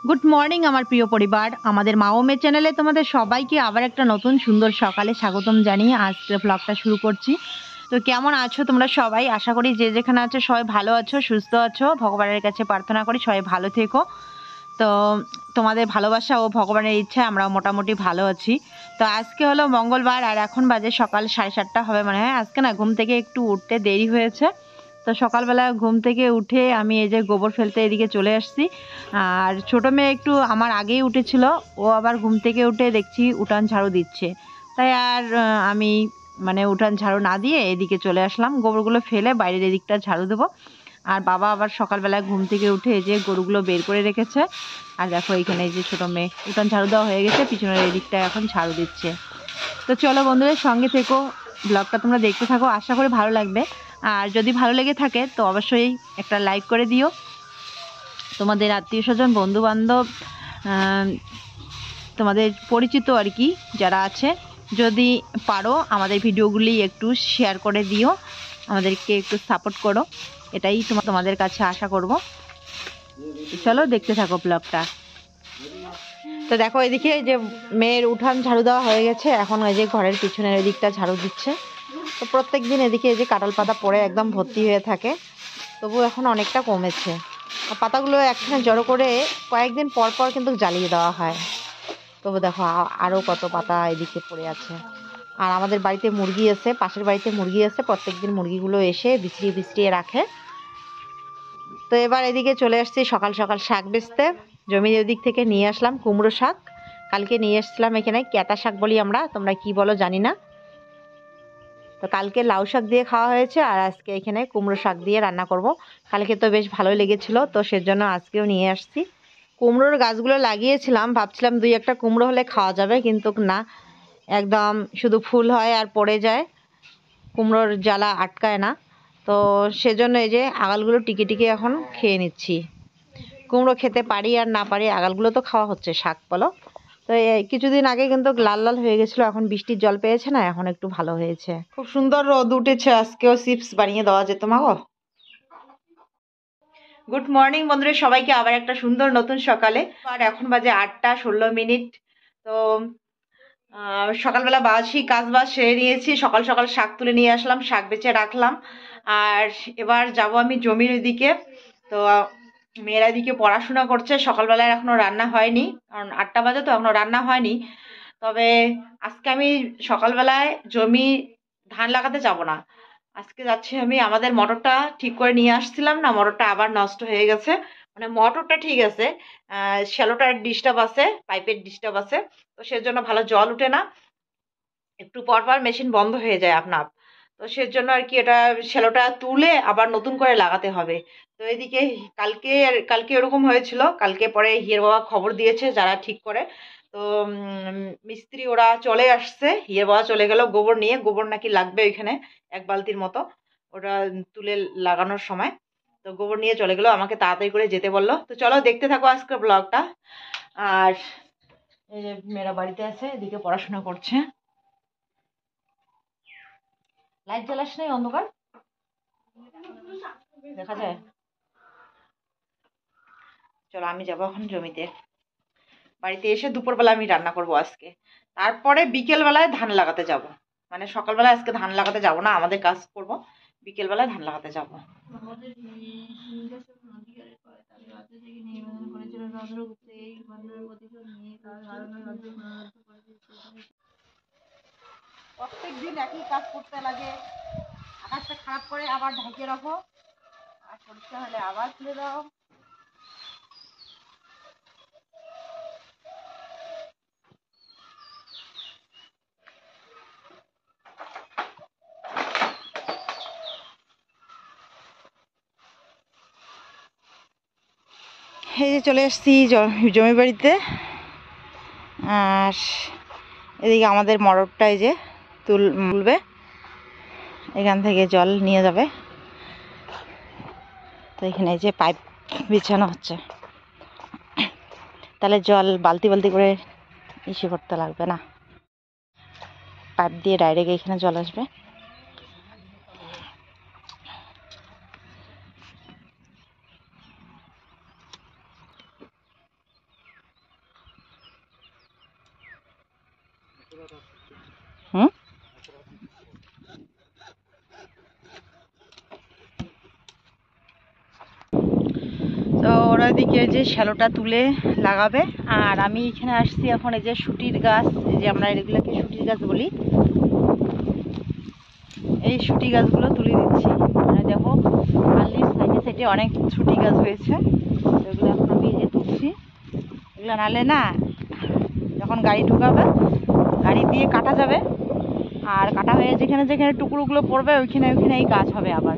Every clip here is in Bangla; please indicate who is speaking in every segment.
Speaker 1: গুড মর্নিং আমার প্রিয় পরিবার, আমাদের মা ও মেয়ে চ্যানেলে তোমাদের সবাইকে আবার একটা নতুন সুন্দর সকালে স্বাগতম জানিয়ে আজকের ব্লগটা শুরু করছি। তো কেমন আছো তোমরা সবাই? আশা করি যে যেখানে আছো সবাই ভালো আছো, সুস্থ আছো। ভগবানের কাছে প্রার্থনা করি সবাই ভালো থেকো। তো তোমাদের ভালোবাসা ও ভগবানের ইচ্ছায় আমরা মোটামুটি ভালো আছি। তো আজকে হলো মঙ্গলবার আর এখন বাজে সকাল 7:30 হবে মনে হয়। আজকে না ঘুম থেকে একটু উঠতে দেরি হয়েছে। তো সকালবেলা ঘুম থেকে উঠে আমি এই যে গোবর ফেলতে এদিকে চলে আসছি। আর ছোটো মেয়ে একটু আমার আগেই উঠেছিল, ও আবার ঘুম থেকে উঠে দেখছি উঠান ঝাড়ু দিচ্ছে। তাই আর আমি মানে উঠান ঝাড়ু না দিয়ে এদিকে চলে আসলাম, গোবরগুলো ফেলে বাইরের এদিকটা ঝাড়ু দেবো। আর বাবা আবার সকালবেলায় ঘুম থেকে উঠে এই যে গরুগুলো বের করে রেখেছে। আর দেখো এখানে এই যে ছোটো মেয়ে উঠান ঝাড়ু দেওয়া হয়ে গেছে, পিছনের এদিকটা এখন ঝাড়ু দিচ্ছে। তো চলো বন্ধুদের সঙ্গে থেকো, ব্লগটা তোমরা দেখতে থাকো, আশা করি ভালো লাগবে। আর যদি ভালো লেগে থাকে তো অবশ্যই একটা লাইক করে দিও। তোমাদের আত্মীয় স্বজন, বন্ধুবান্ধব, তোমাদের পরিচিত আর কি যারা আছে, যদি পারো আমাদের ভিডিওগুলি একটু শেয়ার করে দিও, আমাদেরকে একটু সাপোর্ট করো, এটাই তোমাদের কাছে আশা করব। চলো দেখতে থাকো ব্লগটা। তো দেখো এদিকে যে মেয়ের উঠান ঝাড়ু দেওয়া হয়ে গেছে, এখন ওই যে ঘরের পিছনের ওই দিকটা ঝাড়ু দিচ্ছে। তো প্রত্যেক দিন এদিকে এই যে কাঁঠাল পাতা পড়ে একদম ভর্তি হয়ে থাকে, তবু এখন অনেকটা কমেছে। পাতাগুলো একখানে জড়ো করে কয়েকদিন পর পর কিন্তু জ্বালিয়ে দেওয়া হয়। তবু দেখো আরও কত পাতা এদিকে পড়ে আছে। আর আমাদের বাড়িতে মুরগি আছে, পাশের বাড়িতে মুরগি আছে, প্রত্যেকদিন মুরগিগুলো এসে বিছড়িয়ে বিছড়িয়ে রাখে। তো এবার এদিকে চলে আসছি সকাল সকাল শাক বেচতে। জমির ওদিক থেকে নিয়ে আসলাম কুমড়ো শাক। কালকে নিয়ে এসেছিলাম এখানে ক্যাটা শাক বলি আমরা, তোমরা কি বলো জানি না। তো কালকে লাউ শাক দিয়ে খাওয়া হয়েছে, আর আজকে এখানে কুমড়ো শাক দিয়ে রান্না করব। কালকে তো বেশ ভালোই লেগেছিল, তো সেজন্য আজকেও নিয়ে আসছি। কুমড়োর গাছগুলো লাগিয়েছিলাম, ভাবছিলাম 2-1টা কুমড়ো হলে খাওয়া যাবে, কিন্তু না, একদম শুধু ফুল হয় আর পড়ে যায়, কুমড়োর জ্বালা আটকায় না। তো সেজন্য এই যে আগালগুলো টিকে টিকে এখন খেয়ে নিচ্ছি। কুমড়ো খেতে পারি আর না পারি, আগালগুলো তো খাওয়া হচ্ছে, শাক বলো। তো কিছুদিন আগে কিন্তু লাল লাল হয়ে গেছিলো, এখন বৃষ্টির জল পেয়েছে না, এখন একটু ভালো হয়েছে। খুব সুন্দর রোদ উঠেছে, আজকেও চিপস বানিয়ে দেওয়া যেত মাগো। গুড মর্নিং বন্ধুরা সবাইকে আবার একটা সুন্দর নতুন সকালে। আর এখন বাজে 8টা 16 মিনিট। তো সকালবেলা বাসি কাজ বাজ সেরে নিয়েছি, সকাল সকাল শাক তুলে নিয়ে আসলাম, শাক বেচে রাখলাম। আর এবার যাব আমি জমির ওইদিকে। তো মেয়েরা এদিকে পড়াশোনা করছে, সকালবেলায় এখনো রান্না হয়নি, কারণ 8টা বাজে তো এখনো রান্না হয়নি। তবে আজকে আমি সকালবেলায় জমি ধান লাগাতে যাব না। আজকে যাচ্ছি আমি, আমাদের মোটরটা ঠিক করে নিয়ে আসছিলাম না, মোটরটা আবার নষ্ট হয়ে গেছে। মানে মোটরটা ঠিক আছে, শ্যালোটার ডিস্টার্ব আছে, পাইপের ডিস্টার্ব আছে। তো সেজন্য ভালো জল উঠে না, একটু পর পর মেশিন বন্ধ হয়ে যায় আপনার। তো সেজন্য আর কি এটা শ্যালোটা তুলে আবার নতুন করে লাগাতে হবে। তো এদিকে কালকে কালকে এরকম হয়েছিল, কালকে পরে হিয়ের বাবা খবর দিয়েছে যারা ঠিক করে। তো মিস্ত্রি ওরা চলে আসছে, হিয়ের বাবা চলে গেল গোবর নিয়ে, গোবর নাকি লাগবে ওইখানে 1 বালতির মতো, ওটা তুলে লাগানোর সময়। তো গোবর নিয়ে চলে গেলো, আমাকে তাড়াতাড়ি করে যেতে বললো। তো চলো দেখতে থাকো আজকের ব্লগটা। আর এই যে মেয়েরা বাড়িতে আছে, এদিকে পড়াশোনা করছে। লাইট জ্বালাস নাই, অন্ধকার দেখা যায়। চলো আমি যাবো এখন জমিতে, বাড়িতে এসে দুপুরবেলা আমি রান্না করব আজকে। তারপরে বিকেল বেলায় ধান লাগাতে যাব। মানে সকালবেলায় আজকে ধান লাগাতে যাব না, আমাদের কাজ করব, বিকেল বেলায় ধান লাগাতে যাব। প্রত্যেক দিন একই কাজ করতে লাগে, আকাশটা খারাপ করে আবার ঢেকে রাখো, আর পরিষ্কার হলে আবার খুলে দাও। এই যে চলে এসেছি জমি বাড়িতে। আর এদিকে আমাদের মোটরটা এই যে তুলবে, এখান থেকে জল নিয়ে যাবে। তো এখানে এই যে পাইপ বিছানো হচ্ছে, তাহলে জল বালতি বালতি করে ইসে করতে লাগবে না, পাইপ দিয়ে ডাইরেক্ট এখানে জল আসবে। হুম, তো ওরা দিকে যে শ্যালোটা তুলে লাগাবে, আর আমি এখানে আসছি এখন এই যে শুটির গাছ, এই যে আমরা এগুলোকে শুটির গাছ বলি, এই শুটি গাছগুলো তুলে দিচ্ছি। মানে দেখো আল্লির সাইডে সাইডে অনেক শুটি গাছ হয়েছে, এগুলো এখন আমি এই যে তুলছি। এগুলো নালে না, যখন গাড়ি ঢুকাবে গাড়ি দিয়ে কাটা যাবে, আর কাটা হয়ে যেখানে যেখানে টুকরোগুলো পড়বে ওইখানে ওইখানেই গাছ হবে আবার,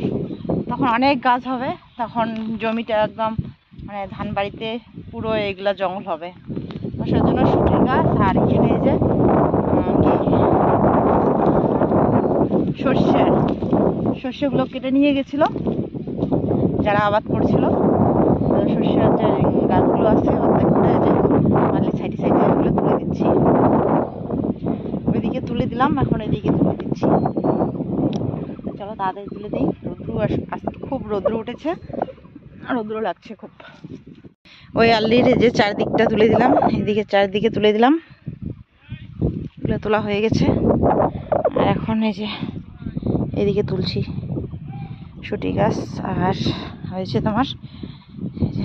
Speaker 1: তখন অনেক গাছ হবে, তখন জমিটা একদম মানে ধান বাড়িতে পুরো এগুলা জঙ্গল হবে। তো সেজন্য শুটির গাছ, আর এখানে এই যে সর্ষেগুলো কেটে নিয়ে গেছিল যারা আবাদ করছিল, সর্ষের যে গাছগুলো আছে অর্ধেক করে যে মালির সাইডে সাইডে এগুলো তুলে দিচ্ছি। ওইদিকে তুলে দিলাম, এখন এদিকে তুলে দিচ্ছি। চলো তাড়াতাড়ি তুলে দিই, রৌদ্র আজকে খুব রৌদ্র উঠেছে, রৌদ্র লাগছে খুব। ওই আল্লির যে চারদিকটা তুলে দিলাম, এদিকে চারদিকে তুলে দিলাম, এগুলো তোলা হয়ে গেছে। আর এখন এই যে এদিকে তুলছি শুটি গাছ, আর হয়েছে তোমার এই যে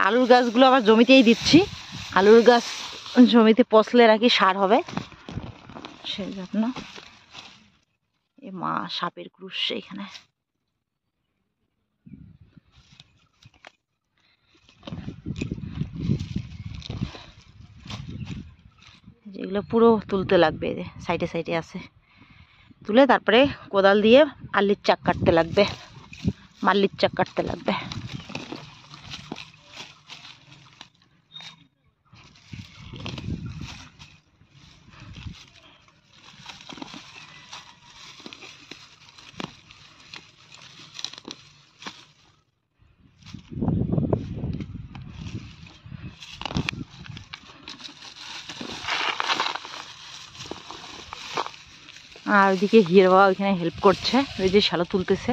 Speaker 1: আলুর গাছগুলো আবার জমিতেই দিচ্ছি। আলুর গাছ জমিতে পচলে নাকি সার হবে, সেই জন্য। এ মা, সাপের ক্রুশ এখানে। যেগুলো পুরো তুলতে লাগবে, সাইডে সাইডে আছে, তুলে তারপরে কোদাল দিয়ে আল্লির চাক কাটতে লাগবে, মাল্লির চাক কাটতে লাগবে। আর ওইদিকে হিয়ার বাবা ওইখানে হেল্প করছে, ওই যে শ্যালো তুলতেছে।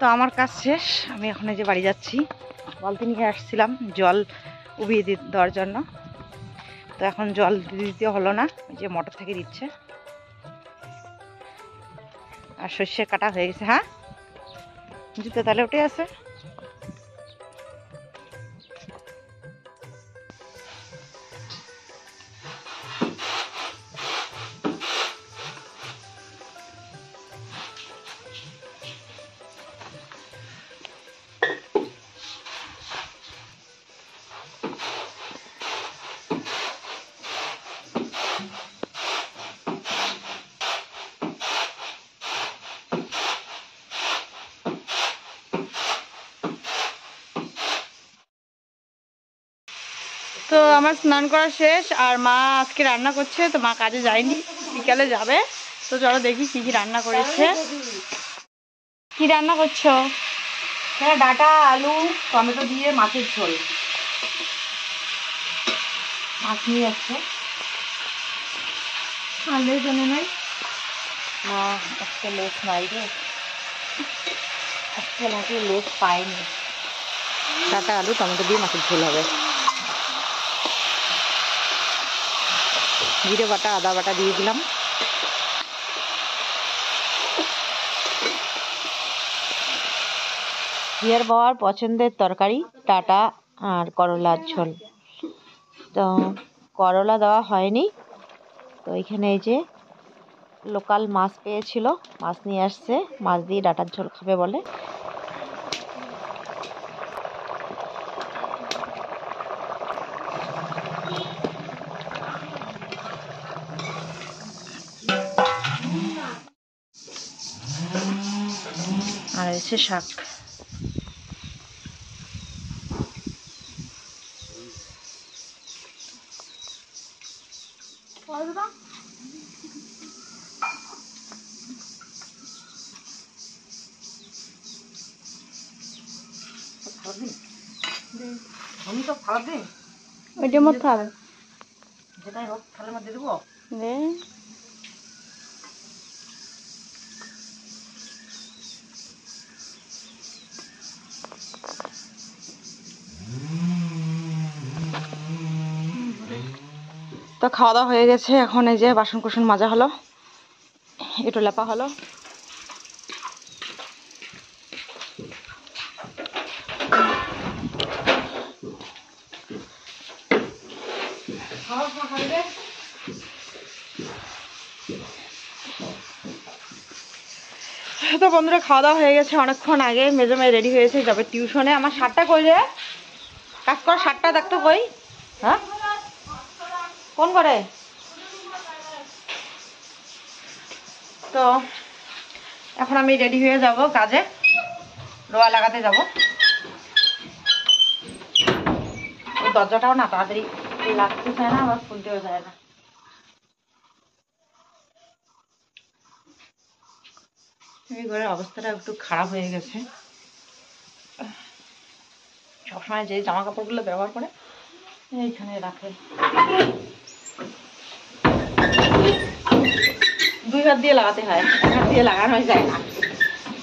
Speaker 1: তো আমার কাজ শেষ, আমি এখন এই যে বাড়ি যাচ্ছি। বালতি নিয়ে আসছিলাম জল উবিয়ে দেওয়ার জন্য, তো এখন জল দিতে হলো না, ওই যে মোটর থেকে দিচ্ছে। আর সর্ষে কাটা হয়ে গেছে। হ্যাঁ, জুতো তাহলে উঠে আছে। তো আমার স্নান করা শেষ, আর মা আজকে রান্না করছে, তো মা কাজে যায়নি, বিকালে যাবে। তো চলো দেখি কি কি রান্না করেছে। কি রান্না করছো? হ্যাঁ, ডাঁটা আলু টমেটো দিয়ে মাছের ঝোল। মাছ নিয়ে যাচ্ছে, আলের জন্য নাই না, আজকে লেস নাই রে, আজকে নাকি লেস পাইনি। ডাঁটা আলু টমেটো দিয়ে মাছের ঝোল হবে। জিরে বাটা আদা বাটা দিয়ে দিলাম। হিয়ার বাবার পছন্দের তরকারি ডাঁটা আর করলার ঝোল, তো করলা দেওয়া হয়নি। তো এখানে এই যে লোকাল মাছ পেয়েছিল, মাছ নিয়ে আসছে, মাছ দিয়ে ডাঁটার ঝোল খাবে বলে। আর আর হচ্ছে শাক। ওইটার মধ্যে হবে, যেটাই হোক থালের মধ্যে দেবো। তো খাওয়া দাওয়া হয়ে গেছে, এখন এই যে বাসন কুসন মাজা হলো, একটু লেপা হলো। তো বন্ধুরা খাওয়া দাওয়া হয়ে গেছে অনেকক্ষণ আগে, মেজো মেয়ে রেডি হয়েছে যাবে টিউশনে। আমার শার্টটা কই রে, কাজ কর, শার্টটা দেখতো কই। হ্যাঁ কোন করে? তো এখন আমি রেডি হয়ে যাব কাজে, রোয়া লাগাতে যাব। ওই দরজাটাও না তাড়াতাড়ি লাগতে চায় না, আবার খুলতেও যায় না। এই ঘরের অবস্থাটা একটু খারাপ হয়ে গেছে। সবসময় যে জামা কাপড়গুলো ব্যবহার করে এইখানে রাখে, দুই হাত দিয়ে লাগাতে হয়, এক হাত দিয়ে লাগানো যায় না।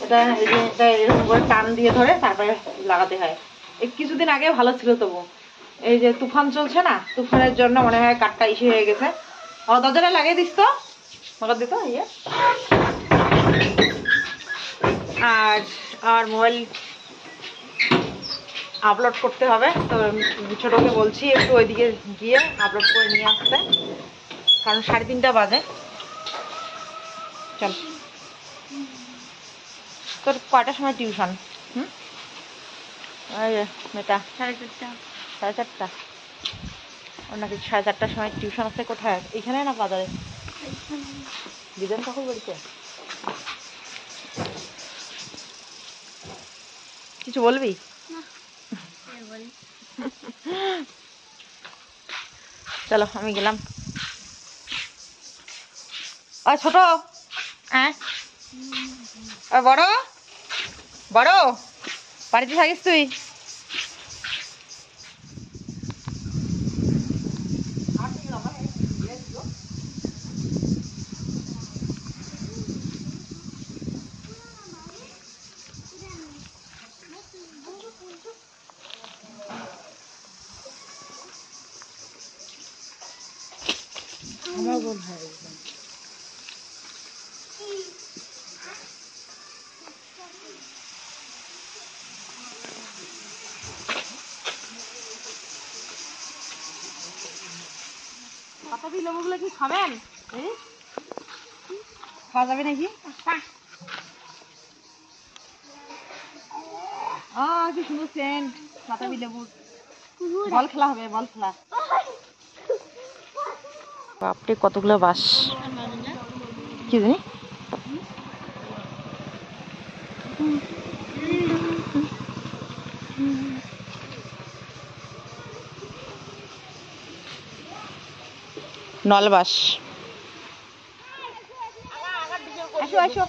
Speaker 1: এটা এরকম করে টান দিয়ে ধরে তারপরে লাগাতে হয়। এই কিছুদিন আগে ভালো ছিল, তবু এই যে তুফান চলছে না, তুফানের জন্য মনে হয় কাঠটা ইসে হয়ে গেছে। ও দরজাটা লাগিয়ে দিস তো, মগর দিত ইয়ে। আর আমার মোবাইল আপলোড করতে হবে, তো ছোটকে বলছি একটু ওইদিকে গিয়ে আপলোড করে নিয়ে আসতে, কারণ 3:30 বাজে। চল, তোর কয়টার সময় টিউশন? মেয়েটা 4:30। ওর নাকি 4:30টার সময় টিউশন আছে। কোথায়? এখানে না বাজারে? বিজন ঠাকুর বাড়িতে। কিছু বলবি? চলো আমি গেলাম। ছোট বড় বড় বাড়িতে থাকিস তুই? আমার বোন হয় পাতাবি লেবুগুলো কি খাবেন? খাওয়া যাবে নাকি? কি সুন্দর সেন্ট পাতাবি লেবুর। বল খেলা হবে, বল খেলা। বাপরে কতগুলো বাস, কি জানি। নলবাস। আসো আসো।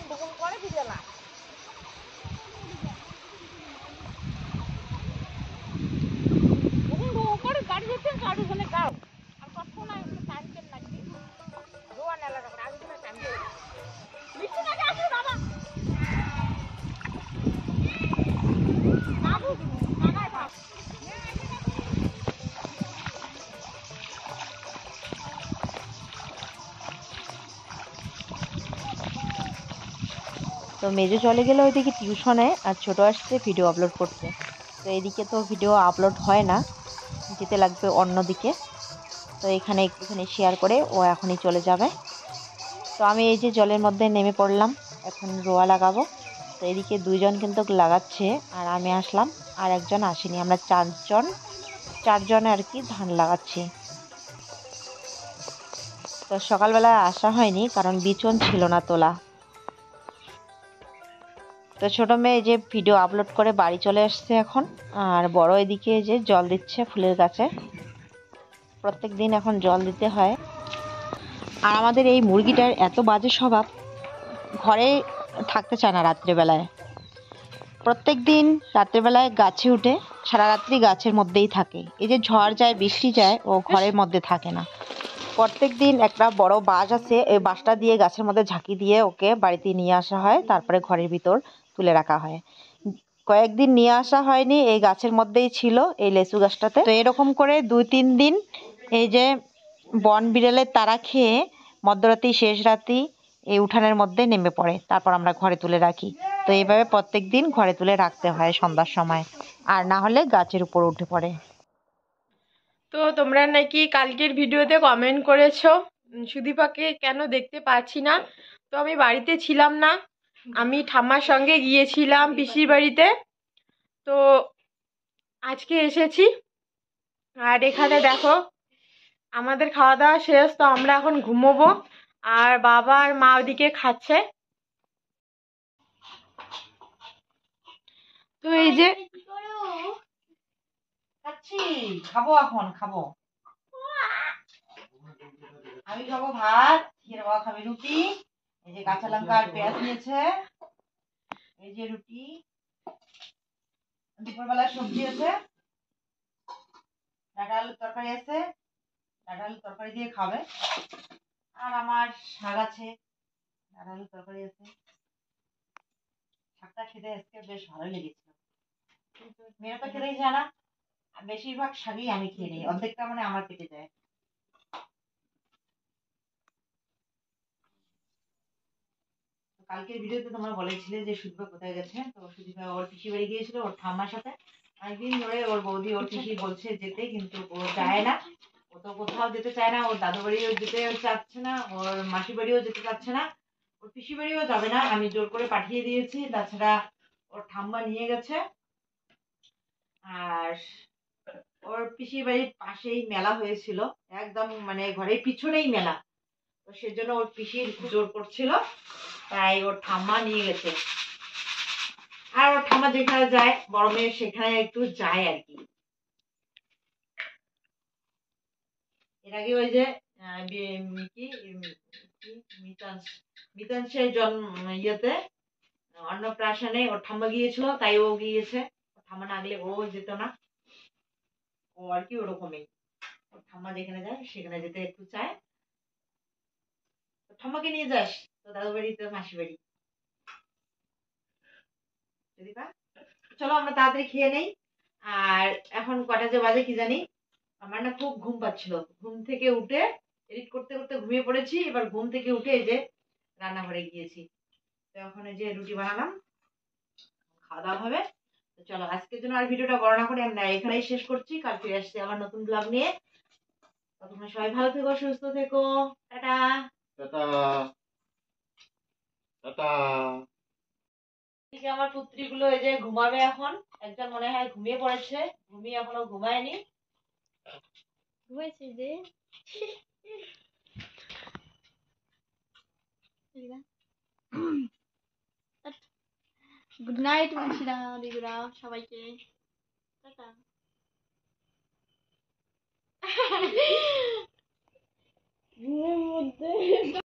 Speaker 1: তো মেজো চলে গেলে ওইদিকে টিউশনে, আর ছোট আসছে ভিডিও আপলোড করতে। তো এদিকে তো ভিডিও আপলোড হয় না, যেতে লাগবে অন্যদিকে। তো এখানে একটুখানি শেয়ার করে ও এখনই চলে যাবে। তো আমি এই যে জলের মধ্যে নেমে পড়লাম, এখন রোয়া লাগাবো। তো এদিকে 2জন কিন্তু লাগাচ্ছে, আর আমি আসলাম, আর একজন আসেনি। আমরা 4জনে আর কি ধান লাগাচ্ছি। তো সকালবেলা আসা হয়নি কারণ বিচন ছিল না তোলা। তো ছোট মেয়ে যে ভিডিও আপলোড করে বাড়ি চলে আসছে এখন, আর বড় এদিকে যে জল দিচ্ছে ফুলের গাছে। প্রত্যেক দিন এখন জল দিতে হয়। আর আমাদের এই মুরগিটার এত বাজে স্বভাব, ঘরে থাকতে চায় না রাত্রেবেলায়। প্রত্যেক দিন রাত্রেবেলায় গাছে উঠে সারা রাত্রি গাছের মধ্যেই থাকে। এই যে ঝড় যায় বৃষ্টি যায়, ও ঘরের মধ্যে থাকে না। প্রত্যেক দিন একটা বড় বাঁশ আছে, এই বাঁশটা দিয়ে গাছের মধ্যে ঝাঁকি দিয়ে ওকে বাড়িতে নিয়ে আসা হয়, তারপরে ঘরের ভিতর তুলে রাখা হয়। কয়েকদিন নিয়ে আসা হয়নি, এই গাছের মধ্যেই ছিল, এই লেচু গাছটাতে। তো এরকম করে 2-3 দিন এই যে বন বিড়ালের তাড়া খেয়ে মধ্যরাতেই শেষ রাতেই এই উঠানের মধ্যে নেমে পড়ে, তারপর আমরা ঘরে তুলে রাখি। তো এইভাবে প্রত্যেক দিন ঘরে তুলে রাখতে হয় সন্ধ্যার সময়, আর না হলে গাছের উপর উঠে পড়ে।
Speaker 2: তো তোমরা নাকি কালকের ভিডিওতে কমেন্ট করেছো সুদীপাকে কেন দেখতে পাচ্ছি না। তো আমি বাড়িতে ছিলাম না, আমি ঠাম্মার সঙ্গে গিয়েছিলাম পিসির বাড়িতে। তো আজকে এসেছি, আর এখানে দেখো আমাদের খাওয়া দাওয়া শেষ, তো আমরা এখন ঘুমোবো। আর বাবা আর মা ওদিকে খাচ্ছে। তো এই যে
Speaker 1: খাচ্ছি, খাবো, এখন খাবো। আমি খাবো ভাত, হিরে বাবা খাবে রুটি। এই যে কাঁচা লঙ্কা আর পেঁয়াজ নিয়েছে, এই যে রুটি। দুপুরবেলা সবজি আছে, ডাঁটা আলুর তরকারি আছে, ডাঁটা আলুর তরকারি দিয়ে খাবে। আর আমার শাক আছে, ডাঁটা আলুর তরকারি আছে। শাকটা খেতে আজকে বেশ ভালোই লেগেছিল, কিন্তু মেয়েরা তো খেতেই যায় না। বেশিরভাগ শাকই আমি খেয়ে নিই, অর্ধেকটা মানে আমার পেটে যায়। কালকের ভিডিওতে তোমরা বলেছিলে যে সুদীপা কোথায় গেছে। তো সুদীপা ওর পিসি বাড়ি গিয়েছিল ওর ঠাম্মার সাথে। অনেকদিন ধরে ওর বৌদি ওর পিসি বলছে যেতে, কিন্তু ও যায় না। ও তো কোথাও যেতে চায় না, ওর দাদু বাড়িও যেতে চাচ্ছে না, ওর মাসি বাড়িও যেতে চাচ্ছে না, ওর পিসি বাড়িও যাবে না। আমি জোর করে পাঠিয়ে দিয়েছি, তাছাড়া ওর ঠাম্মা নিয়ে গেছে। আর ওর পিসি বাড়ির পাশেই মেলা হয়েছিল, একদম মানে ঘরের পিছনেই মেলা। তো সেজন্য ওর পিসির জোর করছিল, তাই ওর ঠাম্মা নিয়ে গেছে। আর ওর ঠাম্মা যেখানে যায় বড় মেয়ে সেখানে একটু যায় আর কি। এর আগে ওই যে মিতাংশের জন্ম ইয়েতে অন্নপ্রাশনে ওর ঠাম্মা গিয়েছিল, তাই ও গিয়েছে। ওর ঠাম্মা না গেলে ও যেত না। ও আর কি ওরকমই, ওর ঠাম্মা যেখানে যায় সেখানে যেতে একটু চায়। তোর ঠাম্মাকে নিয়ে যাস তো দাদু বাড়ি, তোর মাসি বাড়ি। যদি পা চলো আমরা তাড়াতাড়ি খেয়ে নেই। আর এখন কটা যে বাজে কি জানি, আমার না খুব ঘুম পাচ্ছিল। ঘুম থেকে উঠে এডিট করতে করতে ঘুমিয়ে পড়েছি। এবার ঘুম থেকে উঠে এই যে রান্নাঘরে গিয়েছি। তো এখন এই যে রুটি বানালাম, খাওয়া দাওয়া হবে। তো চলো আজকের জন্য আর ভিডিওটা বড় না করে আমরা এখানেই শেষ করছি। কাল ফিরে আসছি আবার নতুন ব্লগ নিয়ে। ততক্ষণ সবাই ভালো থেকো, সুস্থ থেকো। Tata tata tata. আমার পুত্রীগুলো এই যে ঘুমাবে এখন। একজন মনে হয় ঘুমিয়ে পড়েছে, ঘুমিয়ে এখনো ঘুমায়নি। ঘুমাইছে যে গুড নাইট মুন্সিরা দিগুরা সবাইকে। টাটা।